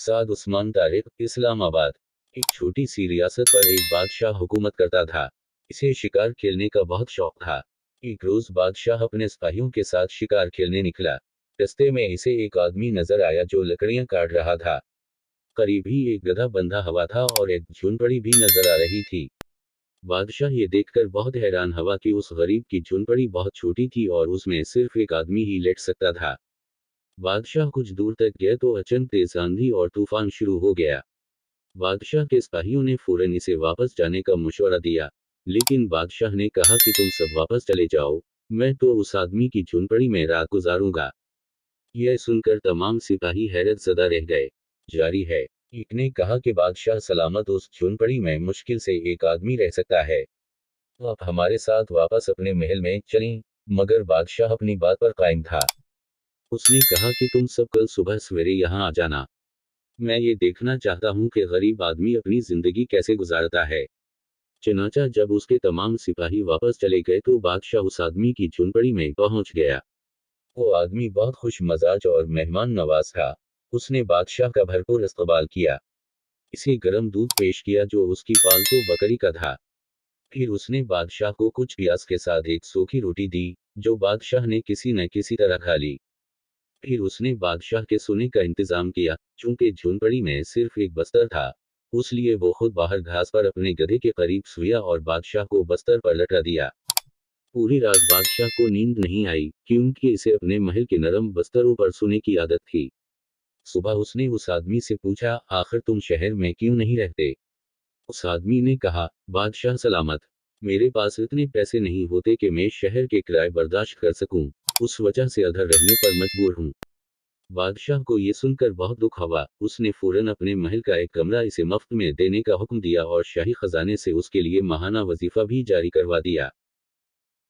साद उस्मान तारिक, इस्लामाबाद। एक छोटी सी रियासत पर एक बादशाह हुकूमत करता था। इसे शिकार खेलने का बहुत शौक था। एक रोज बादशाह अपने सिपाहियों के साथ शिकार खेलने निकला। रास्ते में इसे एक आदमी नजर आया जो लकड़ियां काट रहा था। करीब ही एक गधा बंधा हुआ था और एक झुनपड़ी भी नजर आ रही थी। बादशाह ये देखकर बहुत हैरान हुआ कि उस गरीब की झुनपड़ी बहुत छोटी थी और उसमें सिर्फ एक आदमी ही लेट सकता था। बादशाह कुछ दूर तक गया तो अचानक तेज आंधी और तूफान शुरू हो गया। बादशाह के सिपाहियों ने फौरन इसे वापस जाने का मशवरा दिया, लेकिन बादशाह ने कहा कि तुम सब वापस चले जाओ, मैं तो उस आदमी की झुनपड़ी में रात गुजारूंगा। यह सुनकर तमाम सिपाही हैरत ज़दा रह गए। जारी है। एक ने कहा कि बादशाह सलामत उस झुनपड़ी में मुश्किल से एक आदमी रह सकता है, तो आप हमारे साथ वापस अपने महल में चलें। मगर बादशाह अपनी बात पर कायम था। उसने कहा कि तुम सब कल सुबह सवेरे यहाँ आ जाना। मैं ये देखना चाहता हूँ कि गरीब आदमी अपनी जिंदगी कैसे गुजारता है। चुनाचा जब उसके तमाम सिपाही वापस चले गए तो बादशाह उस आदमी की झुनपड़ी में पहुंच गया। वो आदमी बहुत खुश मजाज और मेहमान नवाज था। उसने बादशाह का भरपूर इस्तकबाल किया। इसे गर्म दूध पेश किया जो उसकी पालतू बकरी का था। फिर उसने बादशाह को कुछ प्याज के साथ एक सूखी रोटी दी, जो बादशाह ने किसी न किसी तरह खा ली। फिर उसने बादशाह के सोने का इंतजाम किया। चूंकि झोंपड़ी में सिर्फ एक बस्तर था, इसलिए वो खुद बाहर घास पर अपने गधे के करीब सोया और बादशाह को बस्तर पर लटा दिया। पूरी रात बादशाह को नींद नहीं आई, क्योंकि इसे अपने महल के नरम बस्तरों पर सोने की आदत थी। सुबह उसने उस आदमी से पूछा, आखिर तुम शहर में क्यों नहीं रहते? उस आदमी ने कहा, बादशाह सलामत, मेरे पास इतने पैसे नहीं होते कि मैं शहर के किराए बर्दाश्त कर सकूं। उस वजह से अधर रहने पर मजबूर हूं। बादशाह को ये सुनकर बहुत दुख हुआ। उसने फौरन अपने महल का एक कमरा इसे मुफ्त में देने का हुक्म दिया और शाही खजाने से उसके लिए माहाना वजीफा भी जारी करवा दिया।